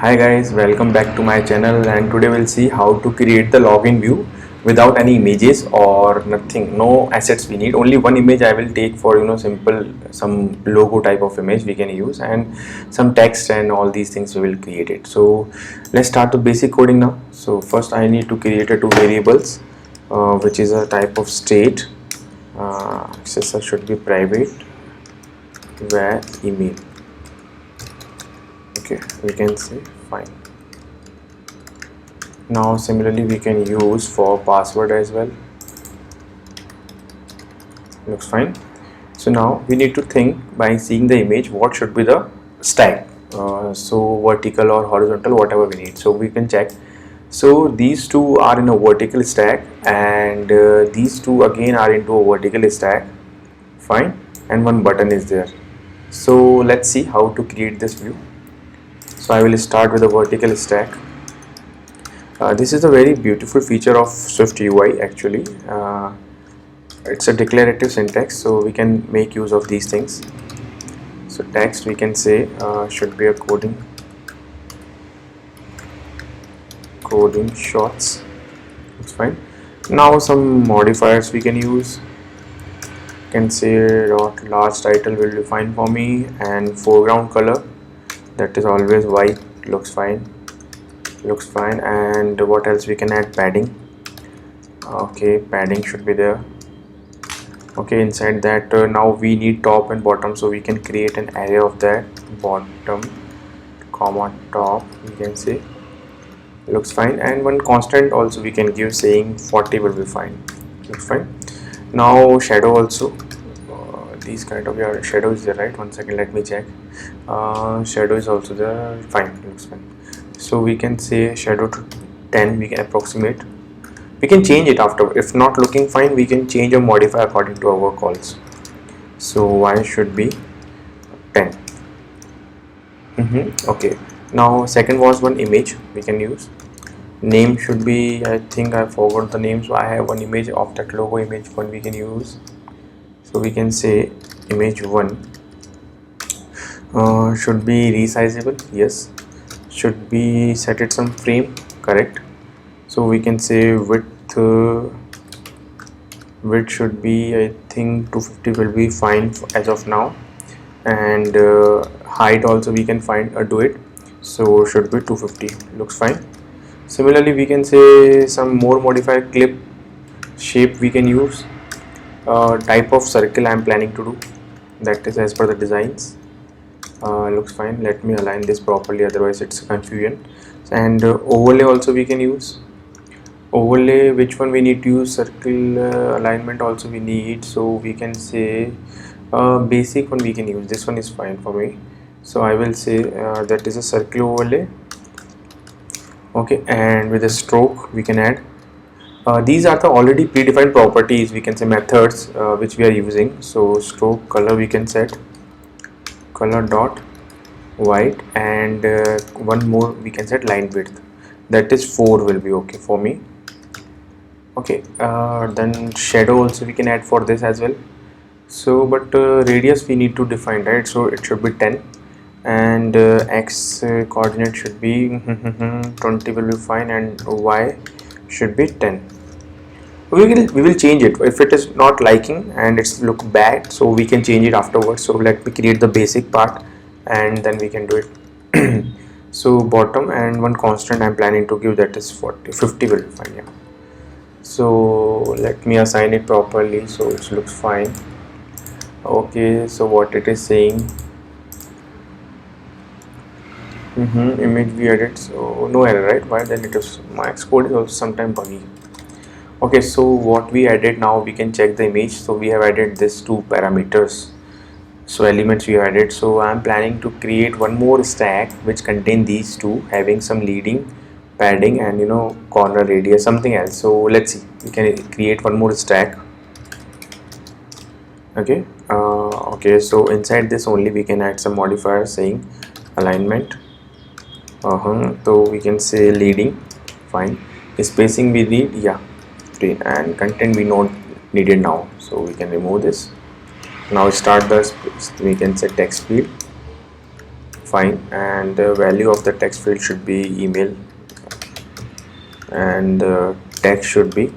Hi guys, welcome back to my channel, and today we'll see how to create the login view without any images or nothing, no assets we need. Only one image I will take for simple some logo type of image we can use, and some text and all these things we will create it. So let's start the basic coding now. So first I need to create two variables which is a type of state. Accessor should be private where email. Okay, we can say fine. Now similarly we can use for password as well. Looks fine. So now we need to think by seeing the image what should be the stack, so vertical or horizontal, whatever we need. So we can check. So these two are in a vertical stack, and these two again are into a vertical stack. Fine. And one button is there. So let's see how to create this view. So I will start with a vertical stack. This is a very beautiful feature of SwiftUI actually. It's a declarative syntax, so we can make use of these things. So text we can say should be a coding shots. It's fine. Now some modifiers we can use. Can say dot large title will be fine for me, and foreground color, that is always white, looks fine. And what else we can add? Padding. Okay, padding should be there. Okay, inside that now we need top and bottom, so we can create an array of that. Bottom comma top, we can say, looks fine. And one constant also we can give, saying 40 will be fine. Looks fine. Now shadow also, these kind of shadow is there, right? One second, let me check. Shadow is also there. Fine, looks fine. So we can say shadow to 10, we can approximate. We can change it after. If not looking fine, we can change or modify according to our calls. So y should be 10. Okay, now second was one image we can use. Name should be, I think I forgot the name, so I have one image of that logo. Image 1 we can use. So we can say image 1 should be resizable. Yes, should be set it some frame, correct. So we can say width should be, I think 250 will be fine as of now. And height also we can do it, so should be 250, looks fine. Similarly we can say some more modified clip shape we can use. Type of circle I am planning to do, that is as per the designs. Looks fine. Let me align this properly, otherwise it's confusion. And overlay also we can use. Overlay, which one we need to use? Circle alignment also we need, so we can say basic one we can use. This one is fine for me, so I will say that is a circle overlay. Okay, and with a stroke we can add. These are the already predefined properties, we can say methods which we are using. So stroke color we can set color dot white, and one more we can set line width, that is 4 will be okay for me. Okay, then shadow also we can add for this as well. So but radius we need to define, right? So it should be 10, and x coordinate should be 20 will be fine, and y should be 10. We will change it if it is not liking and it's look bad, so we can change it afterwards. So let me create the basic part and then we can do it. So bottom, and one constant I'm planning to give, that is 50 will be fine. Yeah, so let me assign it properly so it looks fine. Okay, so what it is saying, image we edit, so no error, right? Why then? It is my Xcode is also sometimes buggy. Okay, so what we added, now we can check the image. So we have added this 2 parameters, so elements we added. So I am planning to create one more stack which contain these two, having some leading, padding, and corner radius, something else. So let's see, we can create one more stack. Okay, okay, so inside this only we can add some modifiers saying alignment. So we can say leading, fine. Spacing we need, yeah, and content we not needed now, so we can remove this. Now start the, we can set text field, fine, and the value of the text field should be email, and the text should be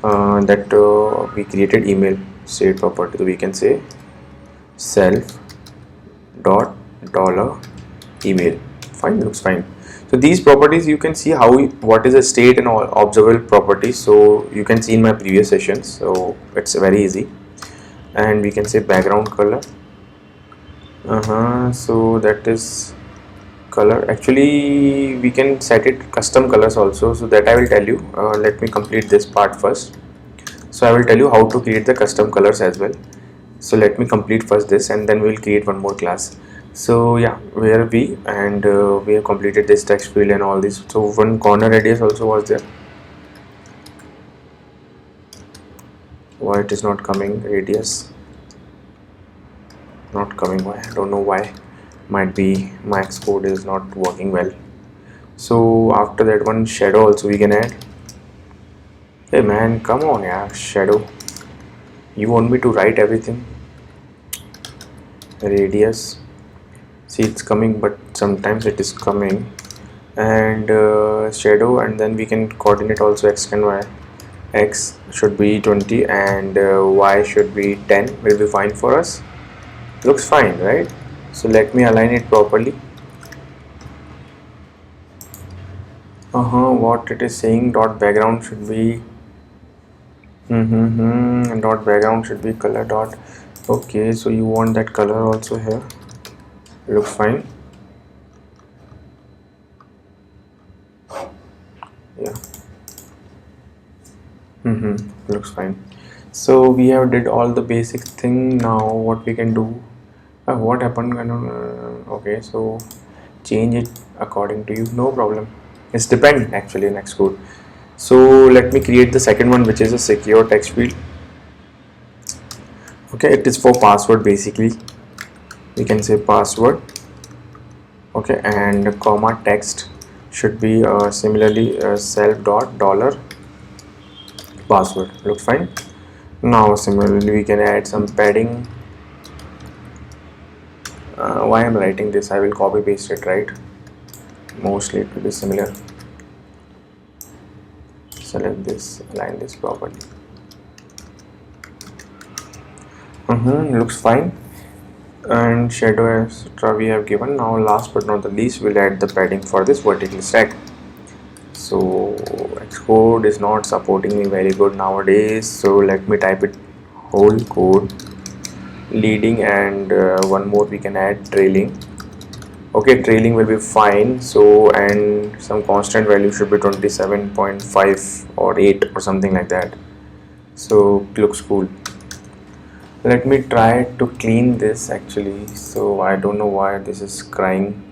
that we created email state property, so we can say self dot dollar email. Fine, looks fine. So these properties, you can see how what is a state and all observable properties, so you can see in my previous sessions, so it's very easy. And we can say background color. So that is color. Actually we can set it custom colors also, so that I will tell you. Let me complete this part first. So I will tell you how to create the custom colors as well. So let me complete first this, and then we'll create one more class. So yeah, where we and we have completed this text field and all this. So one corner radius also was there. Why it is not coming? Radius not coming. Why? I don't know why. Might be my Xcode is not working well. So after that, one shadow also we can add. Hey man, come on, yeah, shadow. You want me to write everything? Radius. See, it's coming, but sometimes it is coming. And shadow, and then we can coordinate also x and y. X should be 20 and y should be 10. Will be fine for us. Looks fine, right? So let me align it properly. What it is saying, dot background should be dot background should be color dot. Okay, so you want that color also here. Looks fine. Yeah. Looks fine. So we have did all the basic thing. Now what we can do, what happened, okay, so change it according to you, no problem. It's depend actually in Xcode. So let me create the second one, which is a secure text field. Okay, it is for password basically. We can say password. Okay, and comma text should be similarly self dot dollar password. Looks fine. Now similarly we can add some padding. Why I'm writing this, I will copy paste it, right? Mostly it will be similar. Select this, align this properly. Looks fine. And shadow etc we have given. Now last but not the least, we'll add the padding for this vertical stack. So Xcode is not supporting me very good nowadays, so let me type it whole code leading, and one more we can add trailing. Okay, trailing will be fine. So, and some constant value should be 27.5 or 8 or something like that. So looks cool. Let me try to clean this actually. So I don't know why this is crying.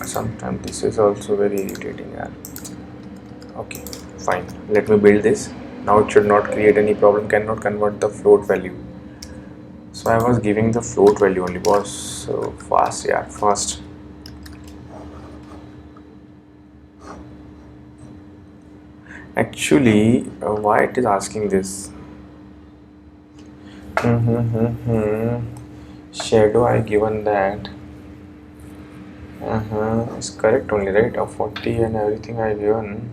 Sometimes this is also very irritating. Okay, fine. Let me build this. Now it should not create any problem. Cannot convert the float value. So I was giving the float value only. Was so fast, yeah, fast. Actually, why it is asking this? Shadow I given that. It's correct only, right? Of 40 and everything I given.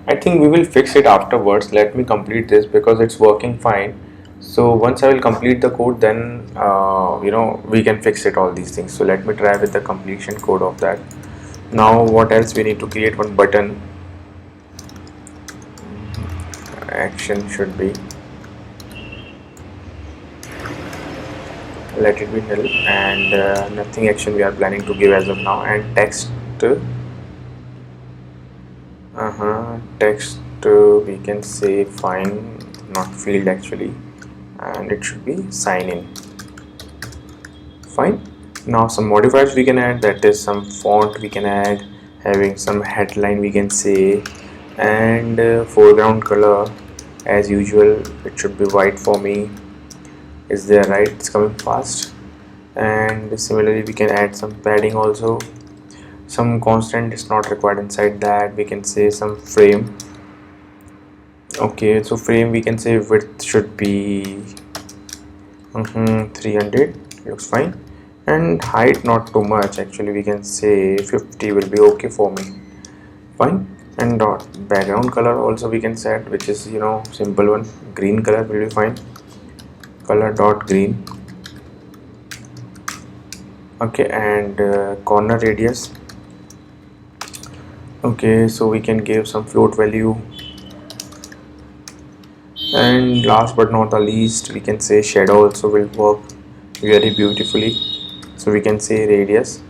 I think we will fix it afterwards. Let me complete this because it's working fine. So once I will complete the code, then we can fix it, all these things. So let me try with the completion code of that. Now what else we need to create? One button action should be, let it be null, and nothing action we are planning to give as of now. And text text we can say fine, not field actually, and it should be sign in. Fine. Now some modifiers we can add, that is some font we can add, having some headline we can say, and foreground color as usual it should be white for me. Is there, right? It's coming fast. And similarly we can add some padding also. Some constant is not required inside that. We can say some frame. Okay, so frame we can say width should be 300, looks fine, and height not too much, actually we can say 50 will be okay for me, fine. And dot background color also we can set, which is simple one, green color will be fine, color dot green. Okay, and corner radius, okay, so we can give some float value. And last but not the least, we can say shadow also will work very beautifully, so we can say radius,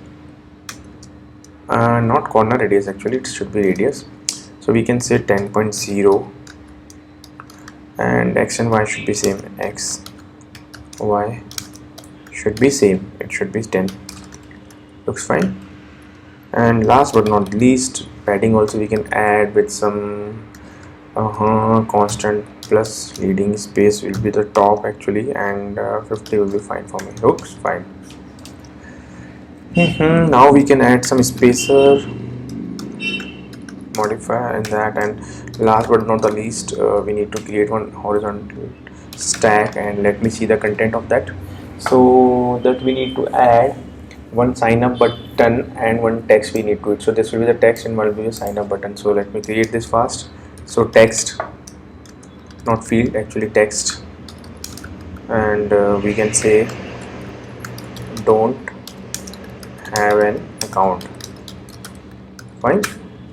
not corner radius, actually it should be radius, so we can say 10.0, and x and y should be same, x y should be same, it should be 10, looks fine. And last but not least, padding also we can add with some constant plus leading space will be the top actually, and 50 will be fine for me, looks fine. Now we can add some spacer modifier in that, and last but not the least, we need to create one horizontal stack, and let me see the content of that. So that we need to add one sign up button and one text we need to it. So this will be the text and one will be a sign up button. So let me create this fast. So text, not field, actually text, and we can say don't have an account, fine.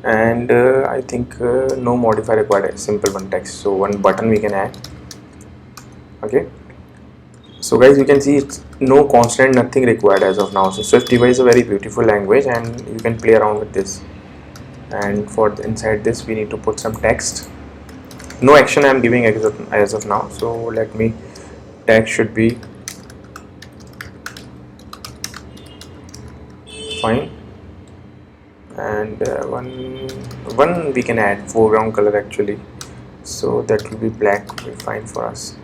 And I think no modifier required, simple one text, so one button we can add. Okay, so guys, you can see it's no constant, nothing required as of now. So SwiftUI is a very beautiful language and you can play around with this. And for inside this we need to put some text, no action I am giving as of now. So let me, text should be fine, and one we can add foreground color actually, so that will be black, will be fine for us.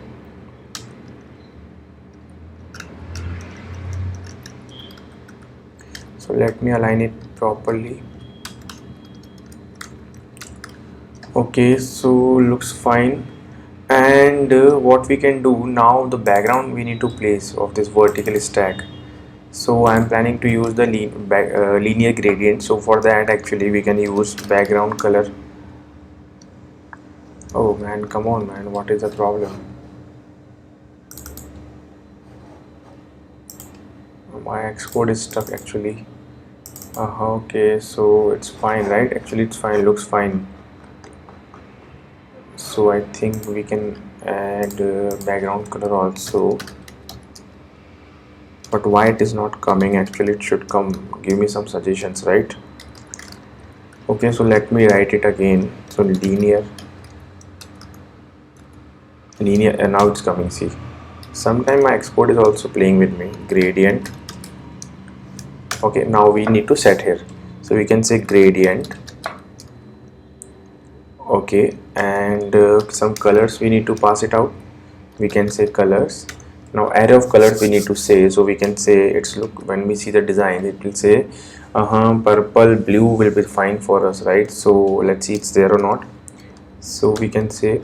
So let me align it properly. Okay, so looks fine. And what we can do now, the background we need to place of this vertical stack. So I am planning to use the linear gradient. So for that actually we can use background color. Oh man, come on man, what is the problem? My Xcode is stuck actually. Okay, so it's fine, right? Actually it's fine, looks fine. So I think we can add background color also, but why it is not coming? Actually it should come, give me some suggestions, right? Okay, so let me write it again. So linear, and now it's coming. See, sometime my Xcode is also playing with me. Gradient. Okay, now we need to set here, so we can say gradient. Okay, and some colors we need to pass it out, we can say colors. Now array of colors we need to say, so we can say it's, look, when we see the design it will say purple, blue will be fine for us, right? So let's see it's there or not. So we can say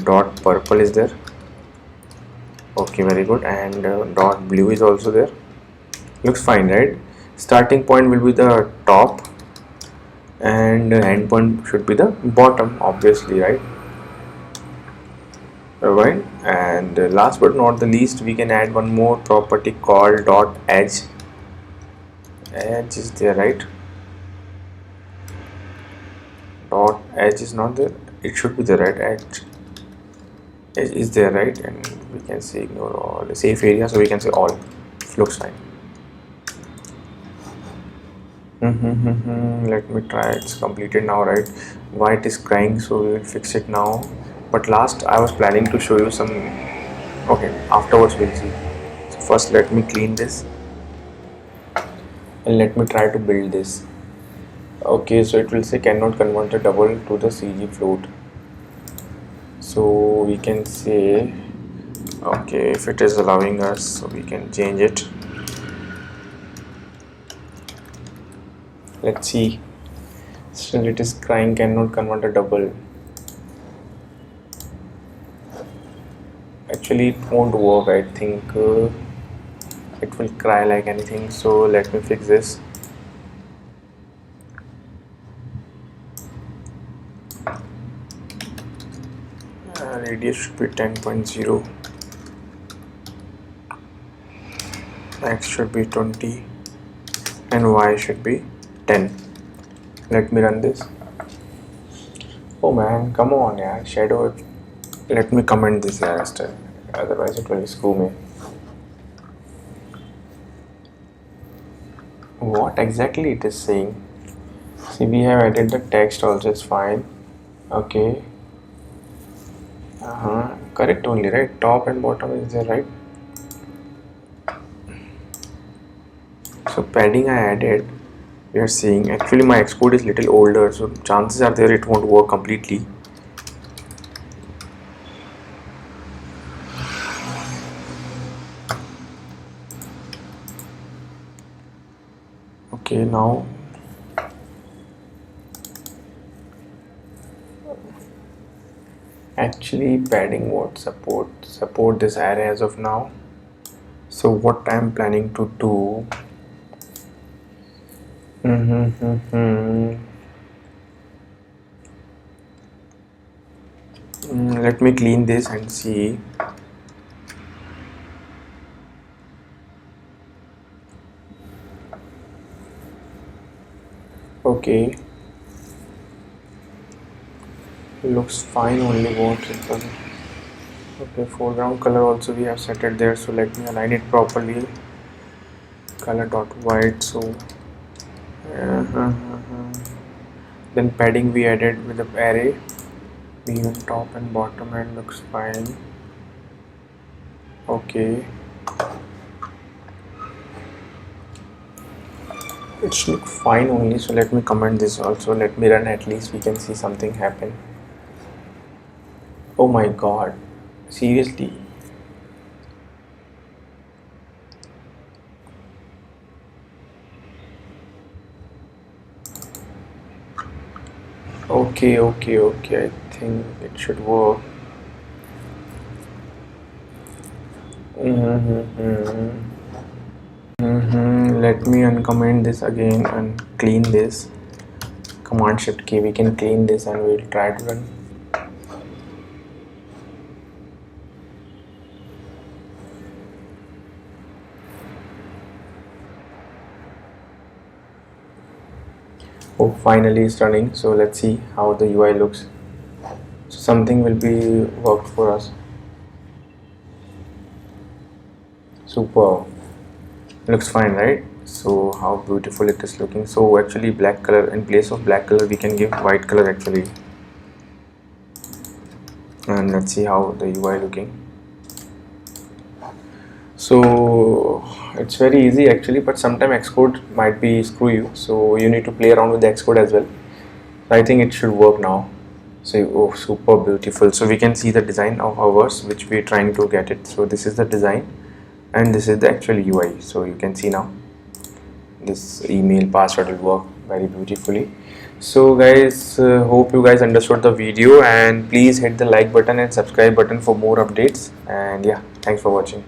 dot purple is there. Okay, very good. And dot blue is also there, looks fine, right? Starting point will be the top and end point should be the bottom, obviously, right? Alright, and last but not the least, we can add one more property called dot edge. Edge is there, right? Dot edge is not there, it should be the right edge. Edge is there, right? And we can say ignore all the safe area, so we can say all, looks fine. Let me try, it's completed now, right? Why it is crying, so we will fix it now. But last I was planning to show you some, okay, afterwards we'll see. So first let me clean this and let me try to build this. Okay, so it will say cannot convert the double to the CG float. So we can say, okay, if it is allowing us, so we can change it. Let's see. Still it is crying, cannot convert a double. Actually it won't work. I think it will cry like anything, so let me fix this. Radius should be 10.0, x should be 20 and y should be 10. Let me run this. Oh man, come on yaar, shadow. Let me comment this yaar still, otherwise it will screw me. What exactly it is saying? See, we have added the text also, it's fine. Okay. Correct only, right? Top and bottom is there, right? So padding I added. We are seeing actually my Xcode is little older, so chances are there it won't work completely. Okay, now actually padding won't support this array as of now. So what I'm planning to do, let me clean this and see. Okay, looks fine, only won't simple. Okay, foreground color also we have set it there, so let me align it properly. Color dot white. So then padding we added with the array, even top and bottom, and looks fine. Okay, it looks fine only, so let me comment this also. Let me run, at least we can see something happen. Oh my god, seriously. Okay, I think it should work. Let me uncomment this again and clean this. Command Shift key, we can clean this and we'll try to run. Oh, finally it's running. So let's see how the UI looks. So something will be worked for us. Super. Looks fine, right? So how beautiful it is looking. So actually black color, in place of black color we can give white color actually. And let's see how the UI looking. So it's very easy actually, but sometimes Xcode might be screw you, so you need to play around with the Xcode as well. So I think it should work now. So oh, super beautiful. So we can see the design of ours which we are trying to get it. So this is the design and this is the actual UI. So you can see now this email password will work very beautifully. So guys, hope you guys understood the video, and please hit the like button and subscribe button for more updates. And yeah, thanks for watching.